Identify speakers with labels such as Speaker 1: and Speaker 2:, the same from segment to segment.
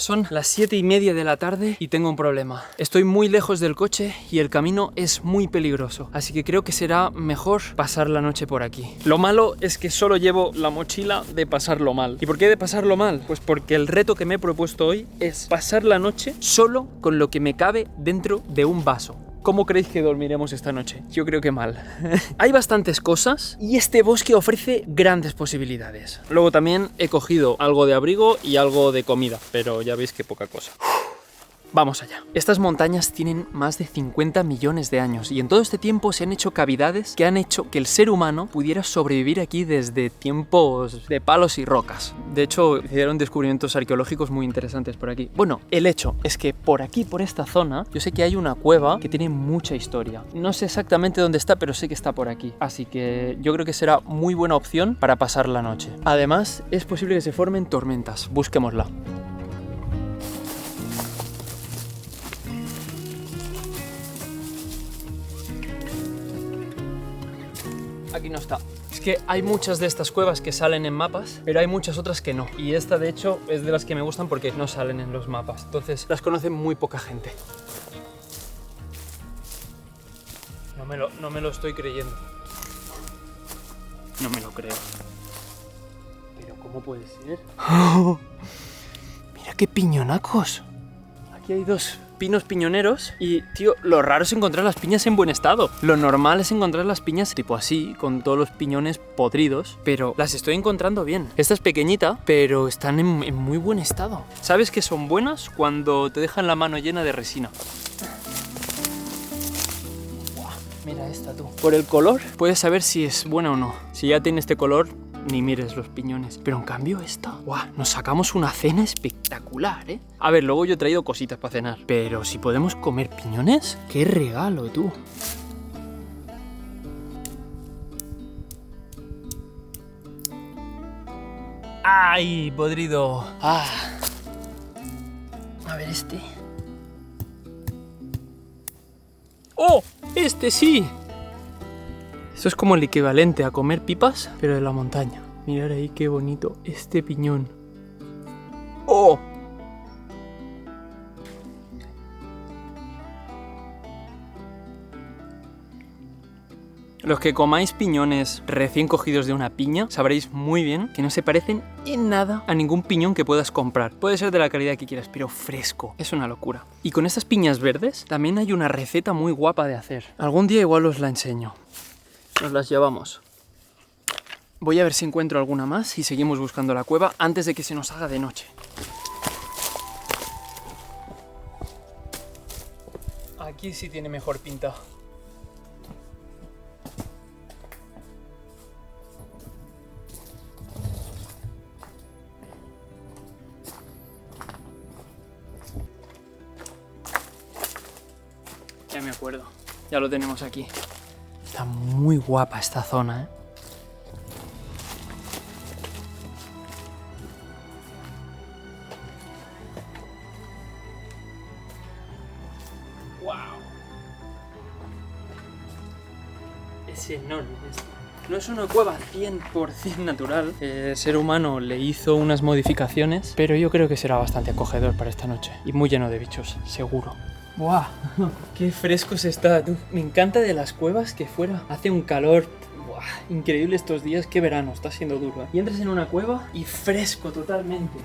Speaker 1: Son las 7:30 de la tarde y tengo un problema. Estoy muy lejos del coche y el camino es muy peligroso, así que creo que será mejor pasar la noche por aquí. Lo malo es que solo llevo la mochila de pasarlo mal. ¿Y por qué de pasarlo mal? Pues porque el reto que me he propuesto hoy es pasar la noche solo con lo que me cabe dentro de un vaso. ¿Cómo creéis que dormiremos esta noche? Yo creo que mal. Hay bastantes cosas y este bosque ofrece grandes posibilidades. Luego también he cogido algo de abrigo y algo de comida, pero ya veis que poca cosa. Vamos allá. Estas montañas tienen más de 50 millones de años y en todo este tiempo se han hecho cavidades que han hecho que el ser humano pudiera sobrevivir aquí desde tiempos de palos y rocas. De hecho, hicieron descubrimientos arqueológicos muy interesantes por aquí. Bueno, el hecho es que por aquí, por esta zona, yo sé que hay una cueva que tiene mucha historia. No sé exactamente dónde está, pero sé que está por aquí. Así que yo creo que será muy buena opción para pasar la noche. Además, es posible que se formen tormentas. Busquémosla. Aquí no está. Es que hay muchas de estas cuevas que salen en mapas, pero hay muchas otras que no. Y esta, de hecho, es de las que me gustan porque no salen en los mapas. Entonces, las conoce muy poca gente. No me lo estoy creyendo. No me lo creo. ¿Pero cómo puede ser? ¡Oh! ¡Mira qué piñonacos! Aquí hay dos pinos piñoneros y, tío, lo raro es encontrar las piñas en buen estado. Lo normal es encontrar las piñas tipo así, con todos los piñones podridos, pero las estoy encontrando bien. Esta es pequeñita, pero están en muy buen estado. ¿Sabes que son buenas? Cuando te dejan la mano llena de resina. Mira esta, tú. Por el color puedes saber si es buena o no. Si ya tiene este color, ni mires los piñones. Pero en cambio esta, ¡guau! Nos sacamos una cena espectacular, ¿eh? A ver, luego yo he traído cositas para cenar. Pero si podemos comer piñones, ¡qué regalo, tú! ¡Ay, podrido! ¡Ah! A ver este. ¡Oh! ¡Este sí! Esto es como el equivalente a comer pipas, pero de la montaña. Mirad ahí qué bonito este piñón. ¡Oh! Los que comáis piñones recién cogidos de una piña sabréis muy bien que no se parecen en nada a ningún piñón que puedas comprar. Puede ser de la calidad que quieras, pero fresco. Es una locura. Y con estas piñas verdes también hay una receta muy guapa de hacer. Algún día igual os la enseño. Nos las llevamos. Voy a ver si encuentro alguna más y seguimos buscando la cueva antes de que se nos haga de noche. Aquí sí tiene mejor pinta. Ya me acuerdo. Ya lo tenemos aquí. Está muy guapa esta zona, ¿eh? ¡Wow! Es enorme esto. No es una cueva 100% natural. El ser humano le hizo unas modificaciones, pero yo creo que será bastante acogedor para esta noche. Y muy lleno de bichos, seguro. ¡Buah! ¡Qué fresco se está, tú! Me encanta de las cuevas que fuera hace un calor increíble estos días. ¡Qué verano! Está siendo duro, ¿eh? Y entras en una cueva y fresco totalmente.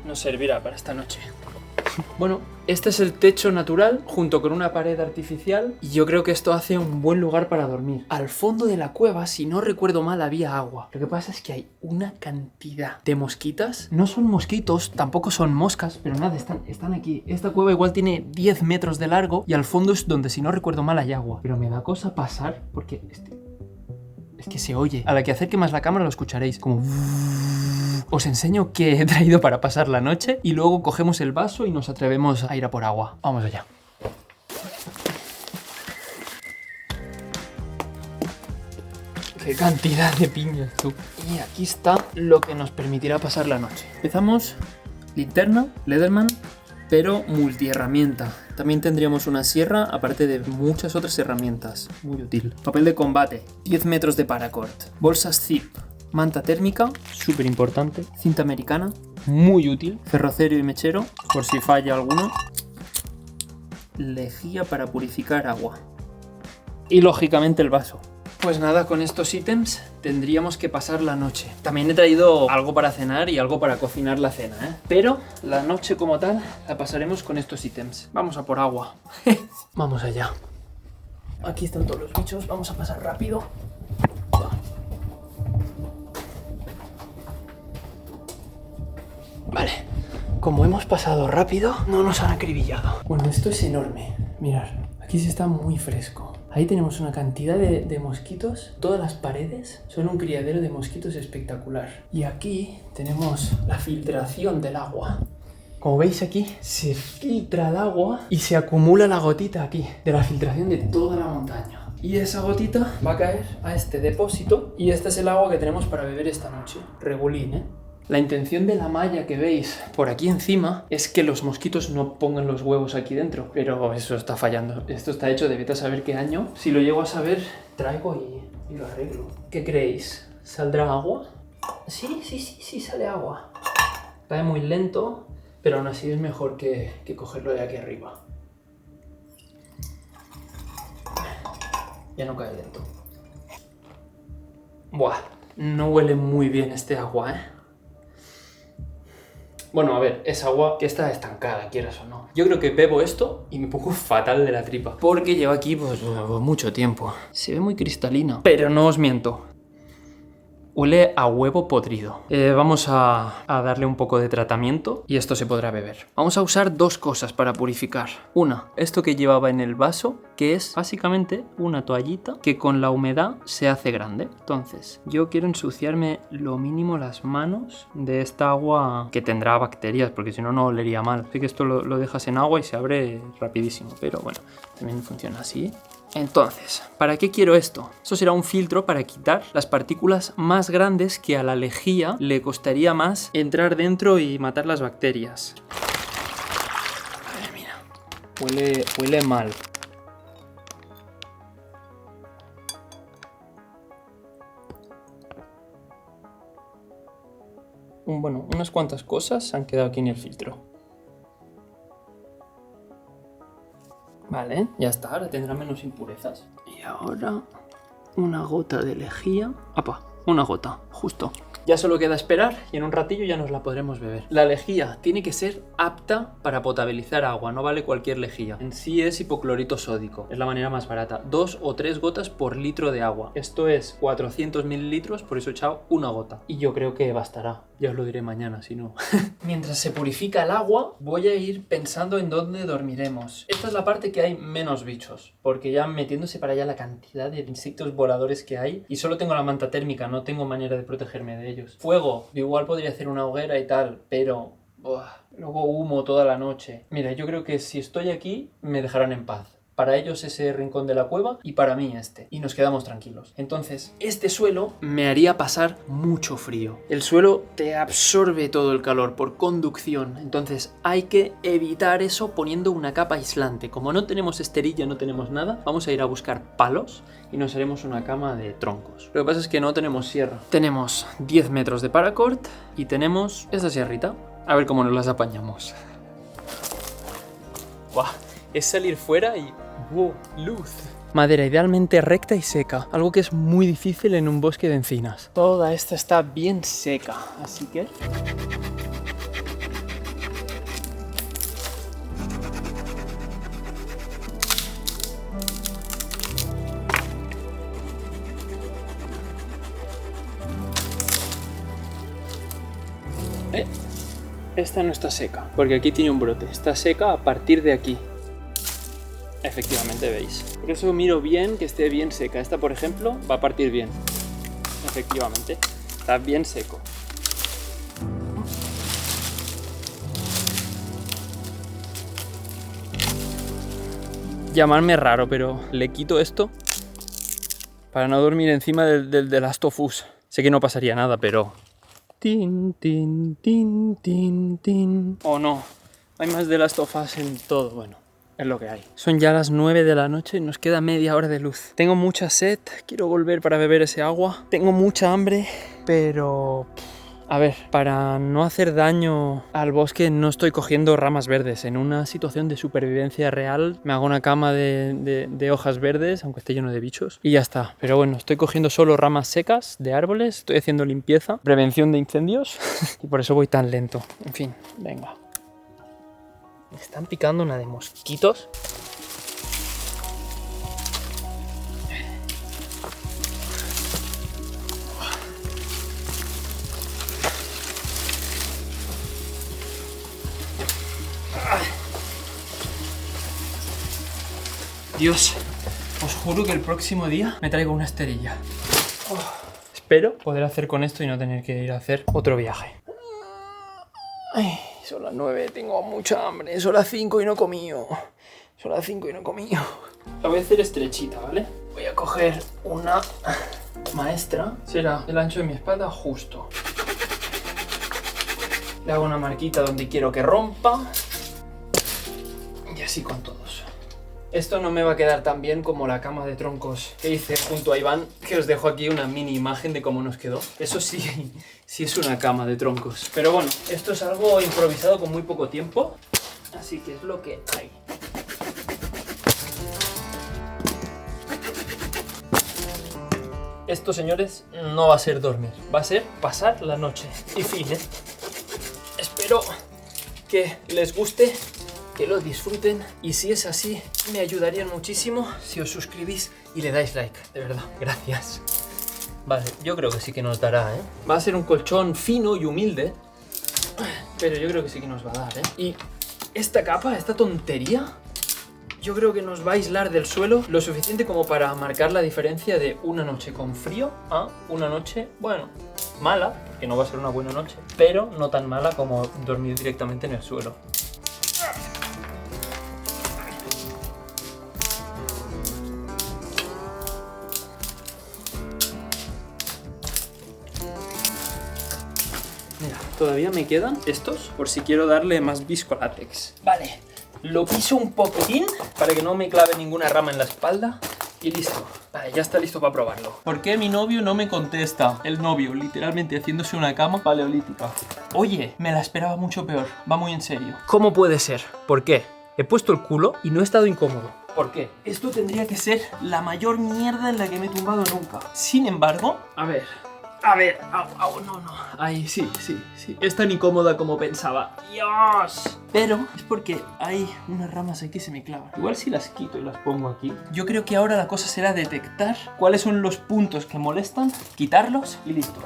Speaker 1: Nos servirá para esta noche. Bueno, este es el techo natural junto con una pared artificial y yo creo que esto hace un buen lugar para dormir. Al fondo de la cueva, si no recuerdo mal, había agua. Lo que pasa es que hay una cantidad de mosquitas. No son mosquitos, tampoco son moscas, pero nada, están aquí. Esta cueva igual tiene 10 metros de largo y al fondo es donde, si no recuerdo mal, hay agua. Pero me da cosa pasar porque es que se oye. A la que acerque más la cámara lo escucharéis como... Os enseño qué he traído para pasar la noche y luego cogemos el vaso y nos atrevemos a ir a por agua. Vamos allá. ¡Qué cantidad de piñas, tú! Y aquí está lo que nos permitirá pasar la noche. Empezamos linterna, Leatherman, pero multiherramienta. También tendríamos una sierra, aparte de muchas otras herramientas. Muy útil. Papel de combate, 10 metros de paracord. Bolsas zip. Manta térmica, súper importante. Cinta americana. muy útil. Cerrocero y mechero, por si falla alguno. Lejía para purificar agua. Y lógicamente el vaso. Pues nada, con estos ítems tendríamos que pasar la noche. También he traído algo para cenar y algo para cocinar la cena, ¿eh? Pero la noche como tal la pasaremos con estos ítems. Vamos a por agua. Vamos allá. Aquí están todos los bichos, vamos a pasar rápido. Vale, como hemos pasado rápido, no nos han acribillado. Bueno, esto es enorme. Mirad, aquí se está muy fresco. Ahí tenemos una cantidad de mosquitos. Todas las paredes son un criadero de mosquitos espectacular. Y aquí tenemos la filtración del agua. Como veis aquí, se filtra el agua y se acumula la gotita aquí, de la filtración de toda la montaña. Y esa gotita va a caer a este depósito y este es el agua que tenemos para beber esta noche. Regulín, ¿eh? La intención de la malla que veis por aquí encima es que los mosquitos no pongan los huevos aquí dentro, pero eso está fallando. Esto está hecho de vete a saber qué año. Si lo llego a saber, traigo y lo arreglo. ¿Qué creéis? ¿Saldrá agua? Sí, sale agua. Cae muy lento, pero aún así es mejor que cogerlo de aquí arriba. Ya no cae lento. Buah, no huele muy bien este agua, ¿eh? Bueno, a ver, es agua que está estancada, quieras o no. Yo creo que bebo esto y me pongo fatal de la tripa. Porque lleva aquí, pues, mucho tiempo. Se ve muy cristalina. Pero no os miento. Huele a huevo podrido. Vamos a darle un poco de tratamiento y esto se podrá beber. Vamos a usar dos cosas para purificar. Una, esto que llevaba en el vaso, que es básicamente una toallita que con la humedad se hace grande. Entonces, yo quiero ensuciarme lo mínimo las manos de esta agua que tendrá bacterias, porque si no, no olería mal. Así que esto lo dejas en agua y se abre rapidísimo, pero bueno, también funciona así. Entonces, ¿para qué quiero esto? Esto será un filtro para quitar las partículas más grandes que a la lejía le costaría más entrar dentro y matar las bacterias. A ver, mira, huele mal. Bueno, unas cuantas cosas han quedado aquí en el filtro. Vale, ya está, ahora tendrá menos impurezas. Y ahora una gota de lejía. ¡Apa! Una gota, justo. Ya solo queda esperar y en un ratillo ya nos la podremos beber. La lejía tiene que ser apta para potabilizar agua, no vale cualquier lejía. En sí es hipoclorito sódico, es la manera más barata. 2 o 3 gotas por litro de agua. Esto es 400 mililitros, por eso he echado una gota. Y yo creo que bastará. Ya os lo diré mañana, si no. Mientras se purifica el agua, voy a ir pensando en dónde dormiremos. Esta es la parte que hay menos bichos, porque ya metiéndose para allá la cantidad de insectos voladores que hay, y solo tengo la manta térmica, no tengo manera de protegerme de ellos. Fuego, igual podría hacer una hoguera y tal, pero luego humo toda la noche. Mira, yo creo que si estoy aquí, me dejarán en paz. Para ellos ese rincón de la cueva y para mí este. Y nos quedamos tranquilos. Entonces, este suelo me haría pasar mucho frío. El suelo te absorbe todo el calor por conducción. Entonces, hay que evitar eso poniendo una capa aislante. Como no tenemos esterilla, no tenemos nada, vamos a ir a buscar palos y nos haremos una cama de troncos. Lo que pasa es que no tenemos sierra. Tenemos 10 metros de paracord y tenemos esta sierrita. A ver cómo nos las apañamos. ¡Buah! Es salir fuera y ¡wow! ¡Luz! Madera idealmente recta y seca, algo que es muy difícil en un bosque de encinas. Toda esta está bien seca, así que... Esta no está seca, porque aquí tiene un brote. Está seca a partir de aquí. Efectivamente, veis. Por eso miro bien que esté bien seca. Esta, por ejemplo, va a partir bien. Efectivamente, está bien seco. Llamarme raro, pero le quito esto para no dormir encima del The Last of Us. Sé que no pasaría nada, pero... Tin, tin, tin, tin, tin. Oh no, hay más The Last of Us en todo. Bueno, es lo que hay. Son ya las 9 de la noche y nos queda media hora de luz. Tengo mucha sed, quiero volver para beber ese agua. Tengo mucha hambre, pero... A ver, para no hacer daño al bosque no estoy cogiendo ramas verdes. En una situación de supervivencia real me hago una cama de hojas verdes, aunque esté lleno de bichos, y ya está. Pero bueno, estoy cogiendo solo ramas secas de árboles, estoy haciendo limpieza, prevención de incendios y por eso voy tan lento. En fin, venga. Me están picando una de mosquitos. Dios, os juro que el próximo día me traigo una esterilla. Espero poder hacer con esto y no tener que ir a hacer otro viaje. Ay, son las 9, tengo mucha hambre. Son las 5 y no he comido. Son las 5 y no he comido. La voy a hacer estrechita, ¿vale? Voy a coger una maestra. Será el ancho de mi espalda justo. Le hago una marquita donde quiero que rompa. Y así con todos. Esto no me va a quedar tan bien como la cama de troncos que hice junto a Iván, que os dejo aquí una mini imagen de cómo nos quedó. Eso sí, sí es una cama de troncos. Pero bueno, esto es algo improvisado con muy poco tiempo, así que es lo que hay. Esto, señores, no va a ser dormir, va a ser pasar la noche. Y fin, ¿eh? Espero que les guste, que lo disfruten, y si es así, me ayudarían muchísimo si os suscribís y le dais like, de verdad, gracias. Vale, yo creo que sí que nos dará, ¿eh? Va a ser un colchón fino y humilde, pero yo creo que sí que nos va a dar, ¿eh? Y esta capa, esta tontería, yo creo que nos va a aislar del suelo lo suficiente como para marcar la diferencia de una noche con frío a una noche, bueno, mala, que no va a ser una buena noche, pero no tan mala como dormir directamente en el suelo. Mira, todavía me quedan estos por si quiero darle más viscolátex. Vale, lo piso un poquitín para que no me clave ninguna rama en la espalda y listo. Vale, ya está listo para probarlo. ¿Por qué mi novio no me contesta? El novio, literalmente haciéndose una cama paleolítica. Oye, me la esperaba mucho peor, va muy en serio. ¿Cómo puede ser? ¿Por qué? He puesto el culo y no he estado incómodo. ¿Por qué? Esto tendría que ser la mayor mierda en la que me he tumbado nunca. Sin embargo, a ver, no. Ahí, sí. Es tan incómoda como pensaba. ¡Dios! Pero es porque hay unas ramas aquí que se me clavan. Igual si las quito y las pongo aquí. Yo creo que ahora la cosa será detectar cuáles son los puntos que molestan, quitarlos y listo.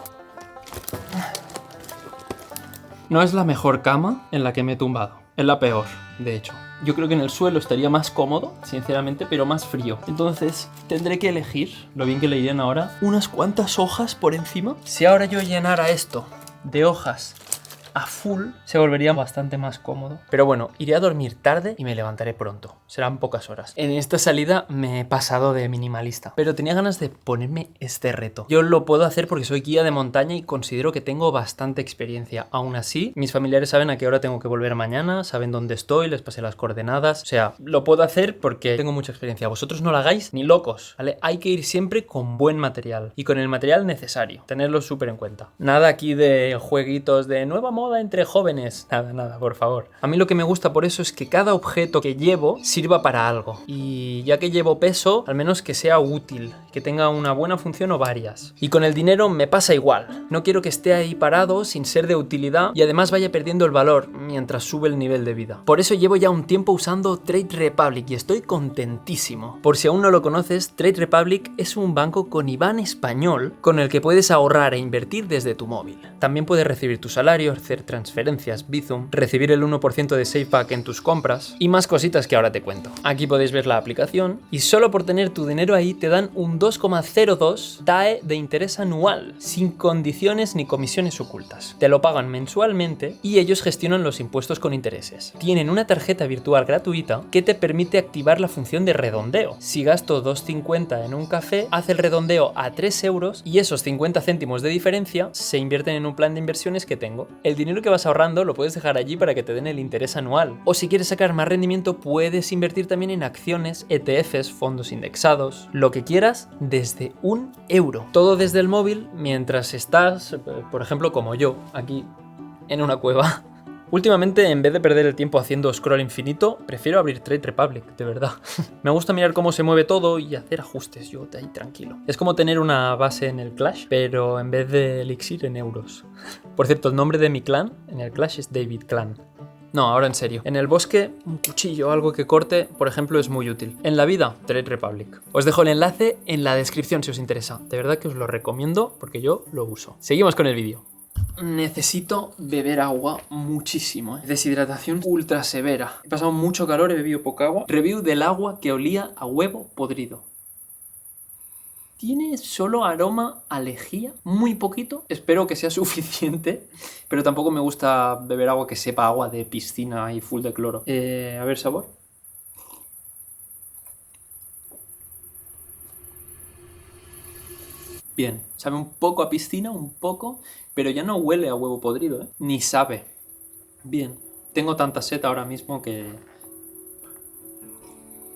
Speaker 1: No es la mejor cama en la que me he tumbado. Es la peor, de hecho. Yo creo que en el suelo estaría más cómodo, sinceramente, pero más frío. Entonces tendré que elegir, lo bien que le irían ahora, unas cuantas hojas por encima. Si ahora yo llenara esto de hojas a full, se volvería bastante más cómodo. Pero bueno, iré a dormir tarde y me levantaré pronto. Serán pocas horas. En esta salida me he pasado de minimalista, pero tenía ganas de ponerme este reto. Yo lo puedo hacer porque soy guía de montaña y considero que tengo bastante experiencia. Aún así, mis familiares saben a qué hora tengo que volver mañana, saben dónde estoy, les pasé las coordenadas. O sea, lo puedo hacer porque tengo mucha experiencia. Vosotros no lo hagáis ni locos, ¿vale? Hay que ir siempre con buen material y con el material necesario. Tenerlo súper en cuenta. Nada aquí de jueguitos de nueva moda entre jóvenes. Nada, por favor. A mí lo que me gusta por eso es que cada objeto que llevo sirva para algo. Y ya que llevo peso, al menos que sea útil, que tenga una buena función o varias. Y con el dinero me pasa igual. No quiero que esté ahí parado sin ser de utilidad y además vaya perdiendo el valor mientras sube el nivel de vida. Por eso llevo ya un tiempo usando Trade Republic y estoy contentísimo. Por si aún no lo conoces, Trade Republic es un banco con IBAN español con el que puedes ahorrar e invertir desde tu móvil. También puedes recibir tu salario, hacer transferencias, Bizum, recibir el 1% de SafePack en tus compras y más cositas que ahora te cuento. Aquí podéis ver la aplicación y solo por tener tu dinero ahí te dan un 2,02 TAE de interés anual, sin condiciones ni comisiones ocultas. Te lo pagan mensualmente y ellos gestionan los impuestos con intereses. Tienen una tarjeta virtual gratuita que te permite activar la función de redondeo. Si gasto 2,50 en un café, hace el redondeo a 3 euros y esos 50 céntimos de diferencia se invierten en un plan de inversiones que tengo. El dinero que vas ahorrando lo puedes dejar allí para que te den el interés anual. O si quieres sacar más rendimiento, puedes invertir también en acciones, ETFs, fondos indexados, lo que quieras, desde 1 euro. Todo desde el móvil mientras estás, por ejemplo, como yo, aquí en una cueva. Últimamente, en vez de perder el tiempo haciendo scroll infinito, prefiero abrir Trade Republic, de verdad. Me gusta mirar cómo se mueve todo y hacer ajustes yo de ahí tranquilo. Es como tener una base en el Clash, pero en vez de Elixir en euros. Por cierto, el nombre de mi clan en el Clash es David Clan. No, ahora en serio. En el bosque, un cuchillo, algo que corte, por ejemplo, es muy útil. En la vida, Trade Republic. Os dejo el enlace en la descripción si os interesa. De verdad que os lo recomiendo porque yo lo uso. Seguimos con el vídeo. Necesito beber agua muchísimo, Deshidratación ultra severa. He pasado mucho calor, he bebido poca agua. Review del agua que olía a huevo podrido. Tiene solo aroma a lejía, muy poquito. Espero que sea suficiente, pero tampoco me gusta beber agua que sepa agua de piscina y full de cloro. A ver, sabor. Bien, sabe un poco a piscina, un poco, pero ya no huele a huevo podrido, Ni sabe. Bien, tengo tanta sed ahora mismo que...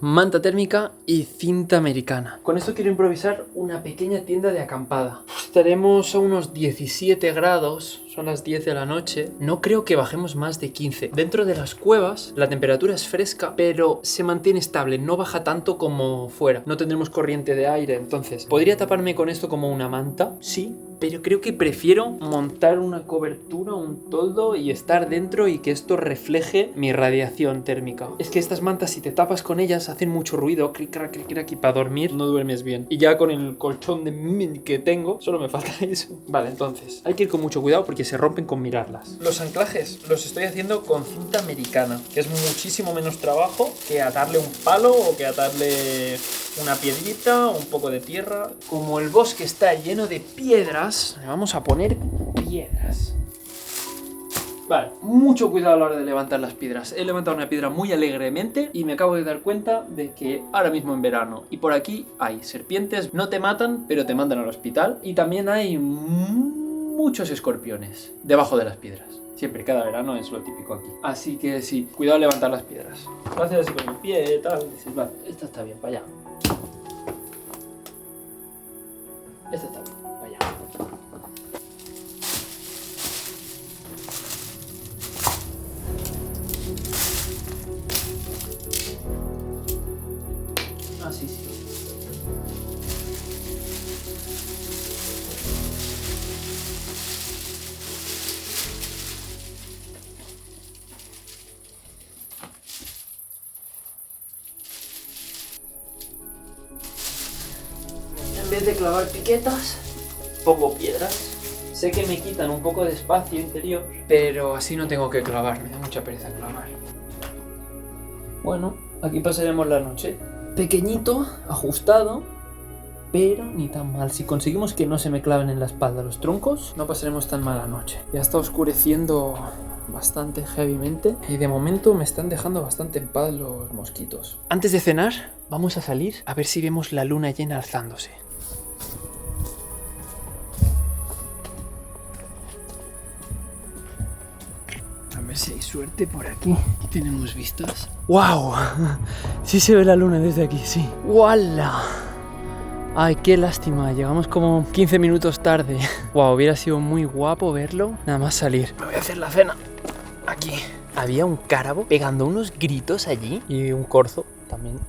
Speaker 1: Manta térmica y cinta americana. Con esto quiero improvisar una pequeña tienda de acampada. Estaremos a unos 17 grados, son las 10 de la noche. No creo que bajemos más de 15. Dentro de las cuevas la temperatura es fresca, pero se mantiene estable, no baja tanto como fuera. No tendremos corriente de aire, entonces... ¿Podría taparme con esto como una manta? Sí, pero creo que prefiero montar una cobertura, un toldo y estar dentro y que esto refleje mi radiación térmica. Es que estas mantas, si te tapas con ellas, hacen mucho ruido, cric, crac, cric, crac, y para dormir no duermes bien. Y ya con el colchón de mimik que tengo, solo me falta eso. Vale, entonces, hay que ir con mucho cuidado porque se rompen con mirarlas. Los anclajes los estoy haciendo con cinta americana, que es muchísimo menos trabajo que atarle un palo o que atarle una piedrita, un poco de tierra. Como el bosque está lleno de piedras, le vamos a poner piedras. Vale, mucho cuidado a la hora de levantar las piedras. He levantado una piedra muy alegremente y me acabo de dar cuenta de que ahora mismo en verano y por aquí hay serpientes. No te matan, pero te mandan al hospital. Y también hay muchos escorpiones debajo de las piedras. Siempre, cada verano es lo típico aquí. Así que sí, cuidado a levantar las piedras. Lo haces así con el pie y tal. Dices, vale, esta está bien, para allá. Esta está bien, para allá. Ah, sí, sí. En vez de clavar piquetas, pongo piedras. Sé que me quitan un poco de espacio interior, pero así no tengo que clavar, me da mucha pereza clavar. Bueno, aquí pasaremos la noche. Pequeñito, ajustado, pero ni tan mal. Si conseguimos que no se me claven en la espalda los troncos, no pasaremos tan mala noche. Ya está oscureciendo bastante heavymente y de momento me están dejando bastante en paz los mosquitos. Antes de cenar, vamos a salir a ver si vemos la luna llena alzándose. A ver si hay suerte por aquí. Aquí tenemos vistas. ¡Wow! Sí se ve la luna desde aquí, sí. ¡Wala! Ay, qué lástima. Llegamos como 15 minutos tarde. Wow, hubiera sido muy guapo verlo. Nada más salir. Me voy a hacer la cena. Aquí. Había un cárabo pegando unos gritos allí. Y un corzo también.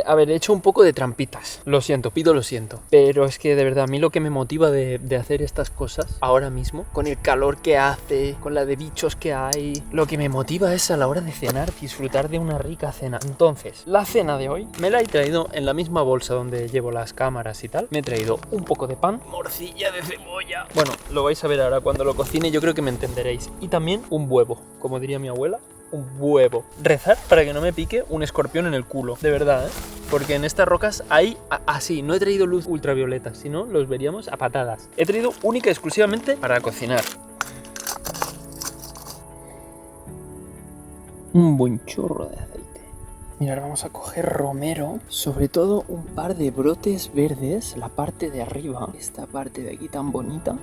Speaker 1: A ver, he hecho un poco de trampitas. Lo siento, pido lo siento. Pero es que de verdad, a mí lo que me motiva de hacer estas cosas ahora mismo, con el calor que hace, con la de bichos que hay, lo que me motiva es a la hora de cenar, disfrutar de una rica cena. Entonces, la cena de hoy me la he traído en la misma bolsa donde llevo las cámaras y tal. Me he traído un poco de pan, morcilla de cebolla. Bueno, lo vais a ver ahora cuando lo cocine, yo creo que me entenderéis. Y también un huevo, como diría mi abuela. Un huevo. Rezar para que no me pique un escorpión en el culo. De verdad, porque en estas rocas hay así. No he traído luz ultravioleta, si no los veríamos a patadas. He traído única y exclusivamente para cocinar. Un buen chorro de aceite. Mirad, vamos a coger romero. Sobre todo un par de brotes verdes. La parte de arriba. Esta parte de aquí tan bonita.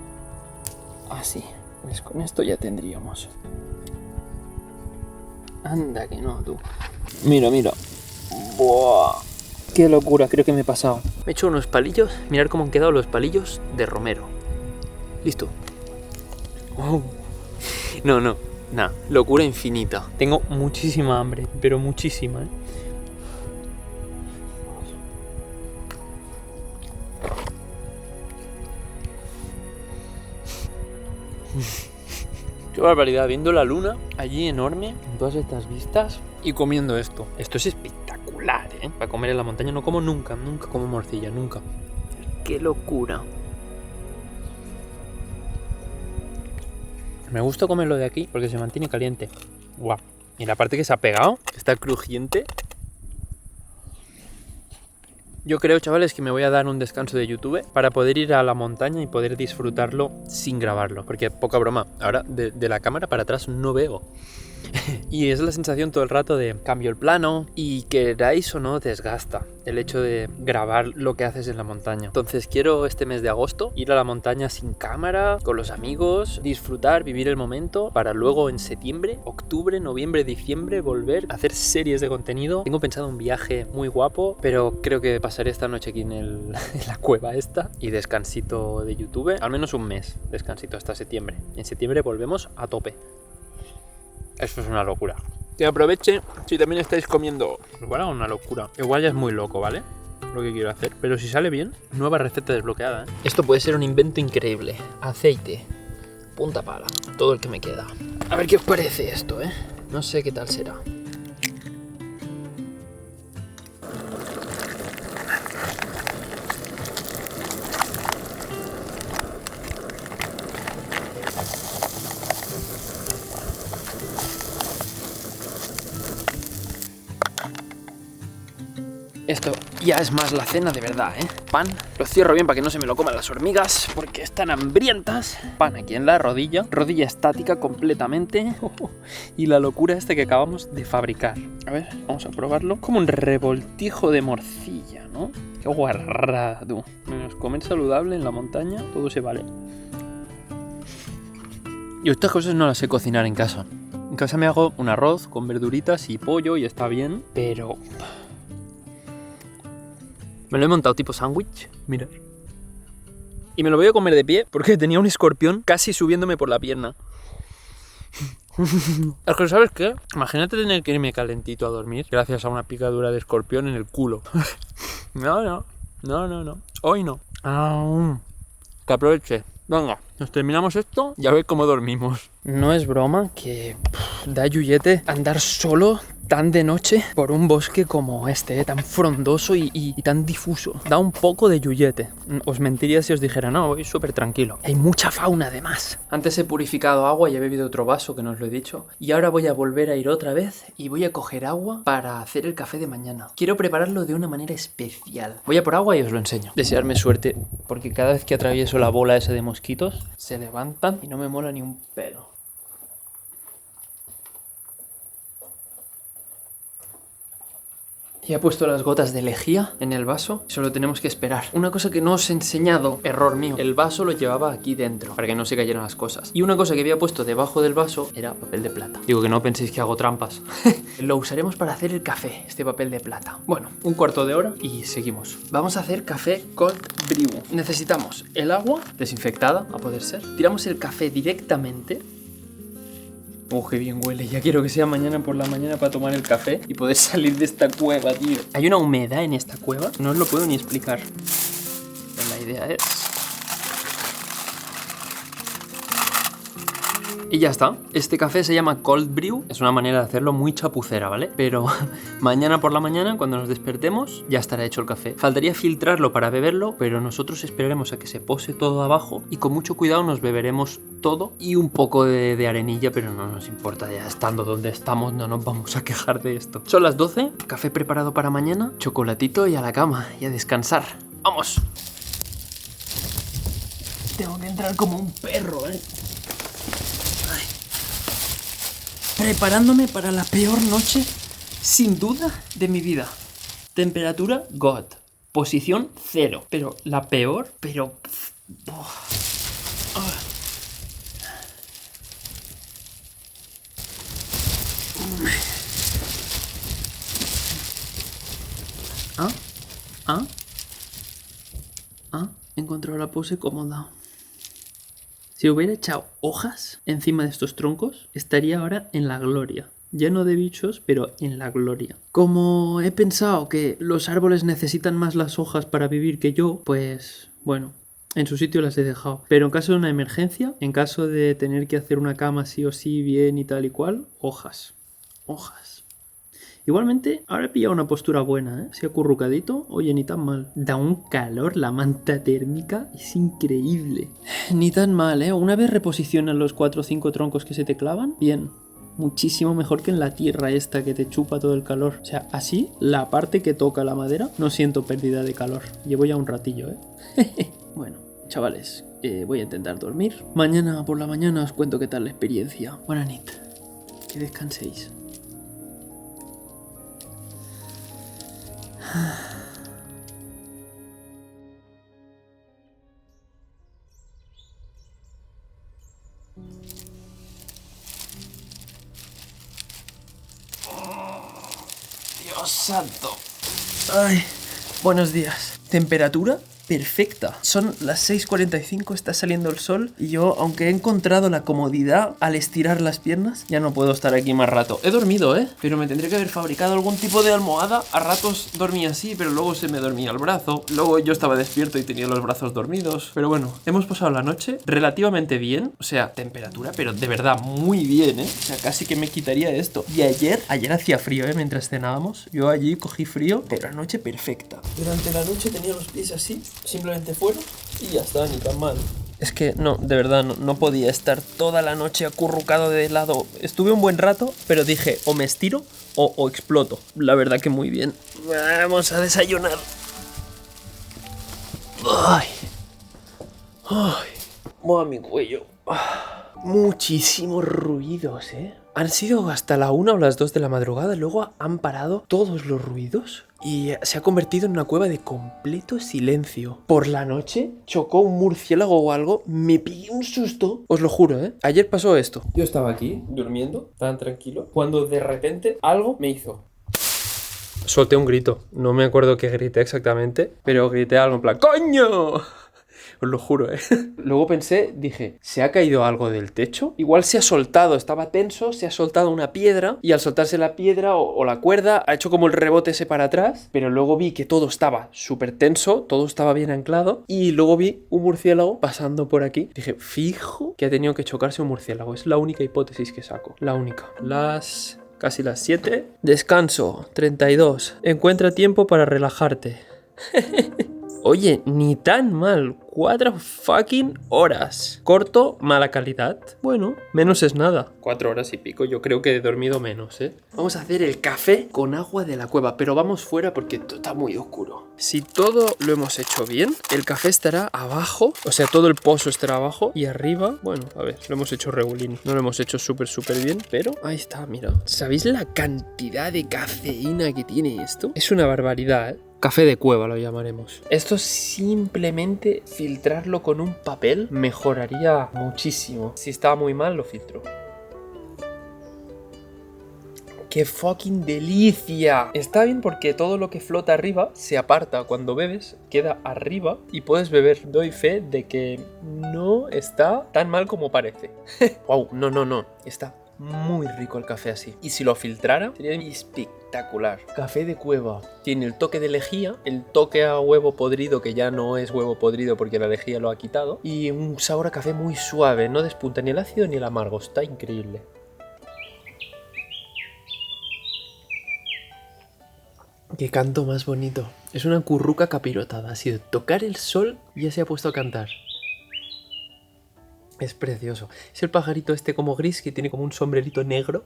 Speaker 1: Así. Pues con esto ya tendríamos. Anda que no, tú. Mira, mira. ¡Buah! ¡Qué locura! Creo que me he pasado. Me he hecho unos palillos. Mirad cómo han quedado los palillos de romero. Listo. Oh. No, no. Nada. Locura infinita. Tengo muchísima hambre, pero muchísima, ¿eh? Qué barbaridad, viendo la luna allí enorme, con todas estas vistas y comiendo esto. Esto es espectacular, ¿eh? Para comer en la montaña no como nunca, nunca como morcilla, nunca. ¡Qué locura! Me gusta comerlo de aquí porque se mantiene caliente. ¡Guau! Y la parte que se ha pegado, que está crujiente. Yo creo, chavales, que me voy a dar un descanso de YouTube para poder ir a la montaña y poder disfrutarlo sin grabarlo. Porque, poca broma, ahora de la cámara para atrás no veo. Y es la sensación todo el rato de cambio el plano y queráis o no desgasta el hecho de grabar lo que haces en la montaña. Entonces quiero este mes de agosto ir a la montaña sin cámara, con los amigos, disfrutar, vivir el momento para luego en septiembre, octubre, noviembre, diciembre volver a hacer series de contenido. Tengo pensado un viaje muy guapo, pero creo que pasaré esta noche aquí en la cueva esta y descansito de YouTube, al menos un mes descansito hasta septiembre. En septiembre volvemos a tope. Esto es una locura. Que aproveche si también estáis comiendo. Igual es una locura. Igual ya es muy loco, ¿vale? Lo que quiero hacer. Pero si sale bien, nueva receta desbloqueada, ¿eh? Esto puede ser un invento increíble. Aceite, punta pala, todo el que me queda. A ver qué os parece esto, ¿eh? No sé qué tal será. Esto ya es más la cena de verdad, ¿eh? Pan, lo cierro bien para que no se me lo coman las hormigas, porque están hambrientas. Pan aquí en la rodilla, rodilla estática completamente. Y la locura esta que acabamos de fabricar. A ver, vamos a probarlo. Como un revoltijo de morcilla, ¿no? Qué guarrada, tú. Menos comer saludable en la montaña, todo se vale. Yo estas cosas no las sé cocinar en casa. En casa me hago un arroz con verduritas y pollo y está bien, pero... me lo he montado tipo sándwich, mira. Y me lo voy a comer de pie porque tenía un escorpión casi subiéndome por la pierna. Es que, ¿sabes qué? Imagínate tener que irme calentito a dormir gracias a una picadura de escorpión en el culo. No. Hoy no. Que aproveche. Venga, nos terminamos esto y a ver cómo dormimos. No es broma que da yuyete andar solo tan de noche por un bosque como este, tan frondoso y tan difuso. Da un poco de yuyete. Os mentiría si os dijera, no, voy súper tranquilo. Hay mucha fauna además. Antes he purificado agua y he bebido otro vaso, que no os lo he dicho. Y ahora voy a volver a ir otra vez y voy a coger agua para hacer el café de mañana. Quiero prepararlo de una manera especial. Voy a por agua y os lo enseño. Desearme suerte, porque cada vez que atravieso la bola esa de mosquitos, se levantan y no me mola ni un pelo. Ya he puesto las gotas de lejía en el vaso, solo tenemos que esperar. Una cosa que no os he enseñado, error mío, el vaso lo llevaba aquí dentro, para que no se cayeran las cosas. Y una cosa que había puesto debajo del vaso era papel de plata. Digo que no penséis que hago trampas. Lo usaremos para hacer el café, este papel de plata. Bueno, un cuarto de hora y seguimos. Vamos a hacer café cold brew. Necesitamos el agua, desinfectada, a poder ser. Tiramos el café directamente. Qué bien huele. Ya quiero que sea mañana por la mañana para tomar el café y poder salir de esta cueva, tío. Hay una humedad en esta cueva, no os lo puedo ni explicar. Pero la idea es... y ya está. Este café se llama cold brew. Es una manera de hacerlo muy chapucera, ¿vale? Pero mañana por la mañana, cuando nos despertemos, ya estará hecho el café. Faltaría filtrarlo para beberlo, pero nosotros esperaremos a que se pose todo abajo y con mucho cuidado nos beberemos todo y un poco de arenilla, pero no nos importa, ya estando donde estamos no nos vamos a quejar de esto. Son las 12, café preparado para mañana, chocolatito y a la cama y a descansar. ¡Vamos! Tengo que entrar como un perro, ¿eh? Preparándome para la peor noche, sin duda, de mi vida. Temperatura God. Posición 0. Pero la peor, pero... Ah, ah, ah, he encontrado la pose cómoda. Si hubiera echado hojas encima de estos troncos, estaría ahora en la gloria. Lleno de bichos, pero en la gloria. Como he pensado que los árboles necesitan más las hojas para vivir que yo, pues bueno, en su sitio las he dejado. Pero en caso de una emergencia, en caso de tener que hacer una cama sí o sí bien y tal y cual, hojas. Hojas. Igualmente, ahora he pillado una postura buena, ¿eh? Se ha acurrucadito, oye, ni tan mal. Da un calor, la manta térmica es increíble. Ni tan mal, ¿eh? Una vez reposicionas los 4 o 5 troncos que se te clavan, bien. Muchísimo mejor que en la tierra esta que te chupa todo el calor. O sea, así, la parte que toca la madera, no siento pérdida de calor. Llevo ya un ratillo, ¿eh? Bueno, chavales, voy a intentar dormir. Mañana por la mañana os cuento qué tal la experiencia. Buena nit. Que descanséis. Dios santo. Ay, buenos días. ¿Temperatura? Perfecta. Son las 6:45, está saliendo el sol y yo, aunque he encontrado la comodidad al estirar las piernas, ya no puedo estar aquí más rato. He dormido, pero me tendría que haber fabricado algún tipo de almohada. A ratos dormía así, pero luego se me dormía el brazo. Luego yo estaba despierto y tenía los brazos dormidos. Pero bueno, hemos pasado la noche relativamente bien. O sea, temperatura, pero de verdad muy bien, O sea, casi que me quitaría esto. Y ayer hacía frío, mientras cenábamos. Yo allí cogí frío, pero anoche perfecta. Durante la noche tenía los pies así. Simplemente fueron y ya está, ni tan mal. Es que no, de verdad, no podía estar toda la noche acurrucado de lado. Estuve un buen rato, pero dije, o me estiro o exploto. La verdad que muy bien. Vamos a desayunar. Ay. Ay. Buah, mi cuello. Muchísimos ruidos, Han sido hasta la 1 o las 2 de la madrugada. Luego han parado todos los ruidos. Y se ha convertido en una cueva de completo silencio. Por la noche chocó un murciélago o algo. Me pillé un susto. Os lo juro, Ayer pasó esto. Yo estaba aquí, durmiendo, tan tranquilo, cuando de repente algo me hizo. Solté un grito. No me acuerdo qué grité exactamente, pero grité algo en plan ¡coño! Os lo juro, Luego dije, ¿se ha caído algo del techo? Igual se ha soltado, estaba tenso, se ha soltado una piedra y al soltarse la piedra o la cuerda ha hecho como el rebote ese para atrás, pero luego vi que todo estaba súper tenso, todo estaba bien anclado y luego vi un murciélago pasando por aquí. Dije, fijo que ha tenido que chocarse un murciélago, es la única hipótesis que saco, la única. Casi las 7. Descanso, 32. Encuentra tiempo para relajarte. Oye, ni tan mal. 4 fucking horas. Corto, mala calidad. Bueno, menos es nada. 4 horas y pico. Yo creo que he dormido menos, Vamos a hacer el café con agua de la cueva, pero vamos fuera porque está muy oscuro. Si todo lo hemos hecho bien, el café estará abajo. O sea, todo el pozo estará abajo. Y arriba, bueno, a ver, lo hemos hecho regulín. No lo hemos hecho súper bien, pero ahí está, mira. ¿Sabéis la cantidad de cafeína que tiene esto? Es una barbaridad, Café de cueva lo llamaremos. Esto simplemente filtrarlo con un papel mejoraría muchísimo. Si estaba muy mal, lo filtro. ¡Qué fucking delicia! Está bien porque todo lo que flota arriba se aparta. Cuando bebes, queda arriba y puedes beber. Doy fe de que no está tan mal como parece. ¡Wow! No. Está muy rico el café así. Y si lo filtrara, sería espectacular. Café de cueva. Tiene el toque de lejía, el toque a huevo podrido, que ya no es huevo podrido porque la lejía lo ha quitado. Y un sabor a café muy suave. No despunta ni el ácido ni el amargo. Está increíble. ¡Qué canto más bonito! Es una curruca capirotada. Ha sido tocar el sol y ya se ha puesto a cantar. Es precioso. Es el pajarito este como gris que tiene como un sombrerito negro.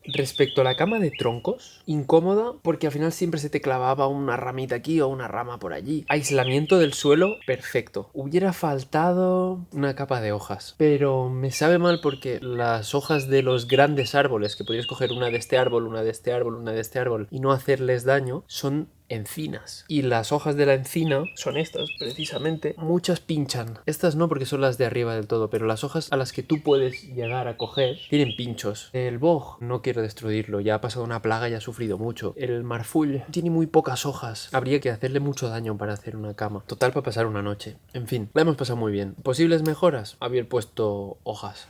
Speaker 1: Respecto a la cama de troncos, incómoda porque al final siempre se te clavaba una ramita aquí o una rama por allí. Aislamiento del suelo, perfecto. Hubiera faltado una capa de hojas, pero me sabe mal porque las hojas de los grandes árboles, que podrías coger una de este árbol, una de este árbol, una de este árbol y no hacerles daño, son encinas. Y las hojas de la encina son estas, precisamente. Muchas pinchan. Estas no, porque son las de arriba del todo, pero las hojas a las que tú puedes llegar a coger tienen pinchos. El boj, no quiero destruirlo, ya ha pasado una plaga y ha sufrido mucho. El marfull tiene muy pocas hojas. Habría que hacerle mucho daño para hacer una cama. Total, para pasar una noche. En fin, la hemos pasado muy bien. ¿Posibles mejoras? Haber puesto hojas.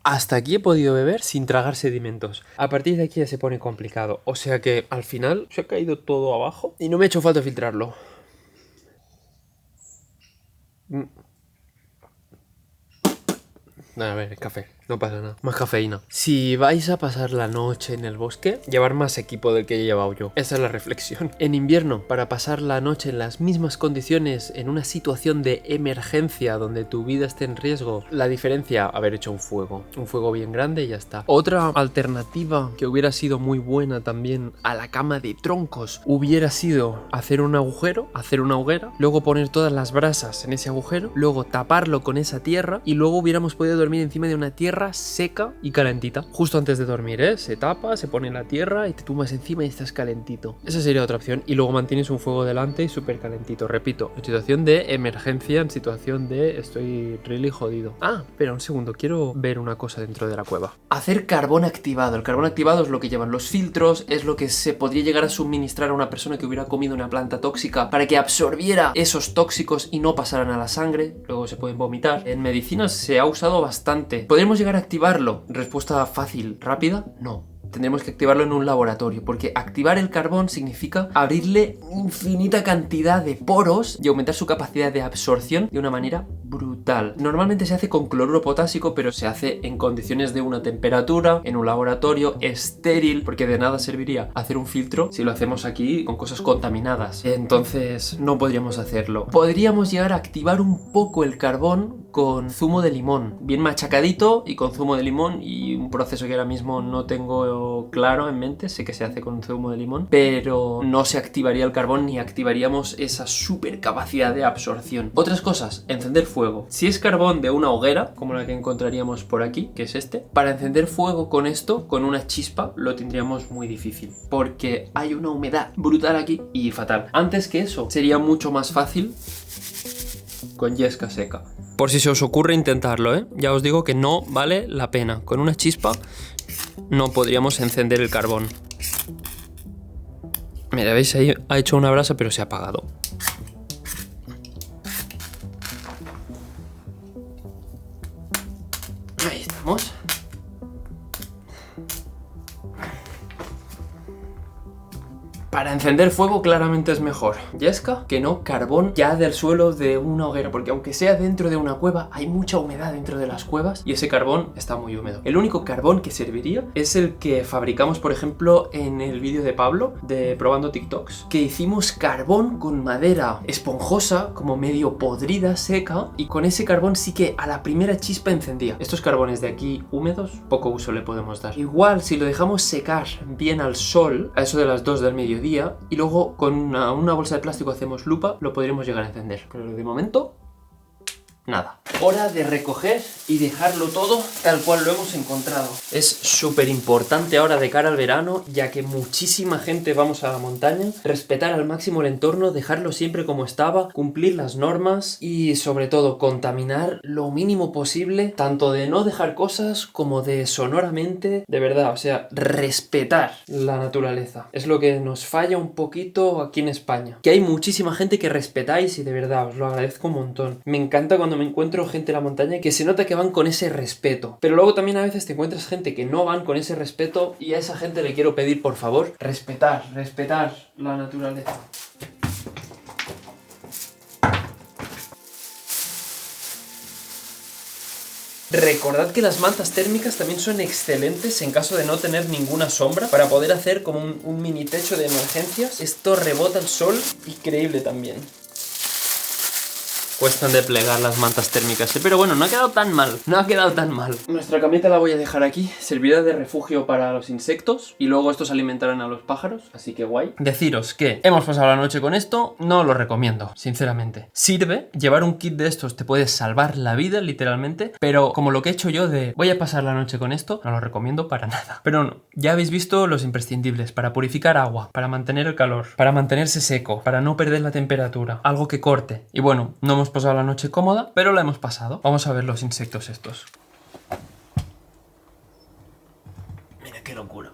Speaker 1: Hasta aquí he podido beber sin tragar sedimentos. A partir de aquí ya se pone complicado. O sea que al final se ha caído todo abajo y no me ha hecho falta filtrarlo. A ver, café, no pasa nada. Más cafeína. Si vais a pasar la noche en el bosque, llevar más equipo del que he llevado yo. Esa es la reflexión. En invierno, para pasar la noche en las mismas condiciones, en una situación de emergencia donde tu vida esté en riesgo, la diferencia, haber hecho un fuego bien grande y ya está. Otra alternativa que hubiera sido muy buena también a la cama de troncos hubiera sido hacer un agujero, hacer una hoguera, luego poner todas las brasas en ese agujero, luego taparlo con esa tierra y luego hubiéramos podido dormir encima de una tierra seca y calentita. Justo antes de dormir, ¿eh? Se tapa, se pone la tierra y te tumbas encima y estás calentito. Esa sería otra opción. Y luego mantienes un fuego delante y súper calentito. Repito, en situación de emergencia, en situación de estoy really jodido. Ah, espera un segundo, quiero ver una cosa dentro de la cueva. Hacer carbón activado. El carbón activado es lo que llevan los filtros, es lo que se podría llegar a suministrar a una persona que hubiera comido una planta tóxica para que absorbiera esos tóxicos y no pasaran a la sangre. Luego se pueden vomitar. En medicina se ha usado bastante. ¿Podríamos llegar a activarlo? Respuesta fácil, rápida, no. Tendremos que activarlo en un laboratorio, porque activar el carbón significa abrirle infinita cantidad de poros y aumentar su capacidad de absorción de una manera brutal. Normalmente se hace con cloruro potásico, pero se hace en condiciones de una temperatura, en un laboratorio estéril, porque de nada serviría hacer un filtro si lo hacemos aquí con cosas contaminadas. Entonces no podríamos hacerlo. Podríamos llegar a activar un poco el carbón con zumo de limón, bien machacadito y con zumo de limón, y un proceso que ahora mismo no tengo claro en mente. Sé que se hace con zumo de limón, pero no se activaría el carbón ni activaríamos esa super capacidad de absorción. Otras cosas, encender fuego. Si es carbón de una hoguera, como la que encontraríamos por aquí, que es este, para encender fuego con esto, con una chispa, lo tendríamos muy difícil, porque hay una humedad brutal aquí y fatal. Antes que eso, sería mucho más fácil con yesca seca. Por si se os ocurre intentarlo, ¿eh? Ya os digo que no vale la pena. Con una chispa no podríamos encender el carbón. Mira, veis, ahí ha hecho una brasa pero se ha apagado. Ahí estamos. Para encender fuego claramente es mejor yesca que no carbón ya del suelo de una hoguera, porque aunque sea dentro de una cueva hay mucha humedad dentro de las cuevas y ese carbón está muy húmedo. El único carbón que serviría es el que fabricamos, por ejemplo, en el vídeo de Pablo de Probando TikToks, que hicimos carbón con madera esponjosa, como medio podrida, seca, y con ese carbón sí que a la primera chispa encendía. Estos carbones de aquí húmedos poco uso le podemos dar. Igual si lo dejamos secar bien al sol, a eso de las 2 del mediodía, y luego con una bolsa de plástico hacemos lupa, lo podríamos llegar a encender. Pero de momento, nada. Hora de recoger y dejarlo todo tal cual lo hemos encontrado. Es súper importante ahora de cara al verano, ya que muchísima gente vamos a la montaña, respetar al máximo el entorno, dejarlo siempre como estaba, cumplir las normas y sobre todo contaminar lo mínimo posible, tanto de no dejar cosas como de sonoramente, de verdad, o sea, respetar la naturaleza. Es lo que nos falla un poquito aquí en España, que hay muchísima gente que respetáis y de verdad os lo agradezco un montón. Me encanta cuando me encuentro gente en la montaña que se nota que van con ese respeto, pero luego también a veces te encuentras gente que no van con ese respeto y a esa gente le quiero pedir, por favor, respetar la naturaleza. Recordad que las mantas térmicas también son excelentes en caso de no tener ninguna sombra, para poder hacer como un mini techo de emergencias. Esto rebota el sol, increíble también. Cuestan de plegar las mantas térmicas, pero bueno, no ha quedado tan mal. No ha quedado tan mal. Nuestra camita la voy a dejar aquí. Servirá de refugio para los insectos y luego estos alimentarán a los pájaros, así que guay. Deciros que hemos pasado la noche con esto, no lo recomiendo, sinceramente. Sirve, llevar un kit de estos te puede salvar la vida, literalmente, pero como lo que he hecho yo de voy a pasar la noche con esto, no lo recomiendo para nada. Pero no, ya habéis visto los imprescindibles para purificar agua, para mantener el calor, para mantenerse seco, para no perder la temperatura, algo que corte. Y bueno, no hemos pasado la noche cómoda, pero la hemos pasado. Vamos a ver los insectos estos. Mira qué locura.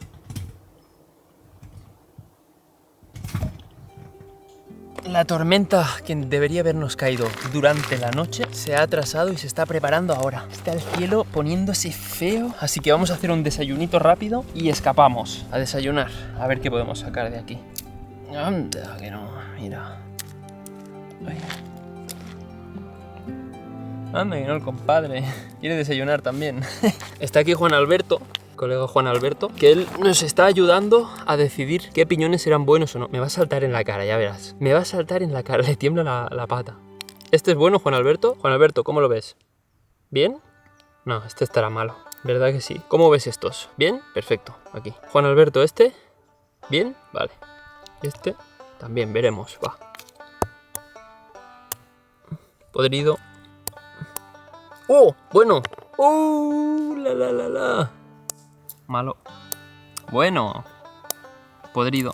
Speaker 1: La tormenta que debería habernos caído durante la noche se ha atrasado y se está preparando ahora. Está el cielo poniéndose feo, así que vamos a hacer un desayunito rápido y escapamos a desayunar. A ver qué podemos sacar de aquí. Anda, que no, mira. Ay. Anda, que no, el compadre quiere desayunar también. Está aquí Juan Alberto, colega Juan Alberto, que él nos está ayudando a decidir qué piñones eran buenos o no. Me va a saltar en la cara, ya verás. Me va a saltar en la cara, le tiembla la pata. ¿Este es bueno, Juan Alberto? Juan Alberto, ¿cómo lo ves? ¿Bien? No, este estará malo. ¿Verdad que sí? ¿Cómo ves estos? ¿Bien? Perfecto, aquí. Juan Alberto, ¿este? ¿Bien? Vale. Este también, veremos, va. Podrido. ¡Oh! Bueno. ¡Oh! La. Malo. Bueno. Podrido.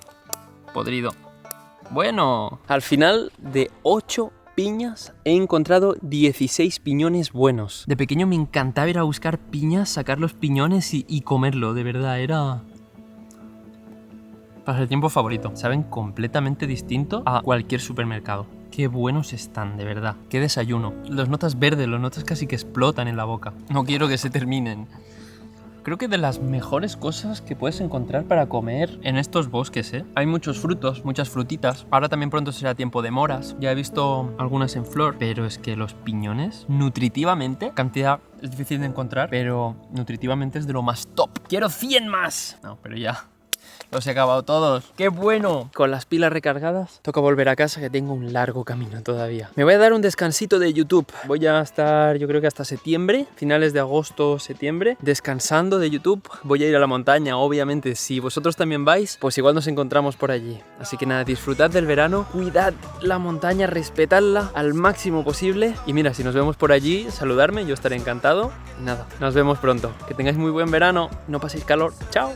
Speaker 1: Podrido. Bueno. Al final de 8 piñas he encontrado 16 piñones buenos. De pequeño me encantaba ir a buscar piñas, sacar los piñones y comerlo. De verdad, era pasatiempo favorito. Saben completamente distinto a cualquier supermercado. Qué buenos están, de verdad. Qué desayuno. Los notas verdes, los notas casi que explotan en la boca. No quiero que se terminen. Creo que de las mejores cosas que puedes encontrar para comer en estos bosques, ¿eh? Hay muchos frutos, muchas frutitas. Ahora también pronto será tiempo de moras. Ya he visto algunas en flor. Pero es que los piñones, nutritivamente, cantidad es difícil de encontrar, pero nutritivamente es de lo más top. ¡Quiero 100 más! No, pero ya los he acabado todos. ¡Qué bueno! Con las pilas recargadas, toca volver a casa, que tengo un largo camino todavía. Me voy a dar un descansito de YouTube. Voy a estar, yo creo que hasta septiembre, finales de agosto, septiembre, descansando de YouTube. Voy a ir a la montaña, obviamente. Si vosotros también vais, pues igual nos encontramos por allí. Así que nada, disfrutad del verano, cuidad la montaña, respetadla al máximo posible. Y mira, si nos vemos por allí, saludarme, yo estaré encantado. Y nada, nos vemos pronto. Que tengáis muy buen verano, no paséis calor. ¡Chao!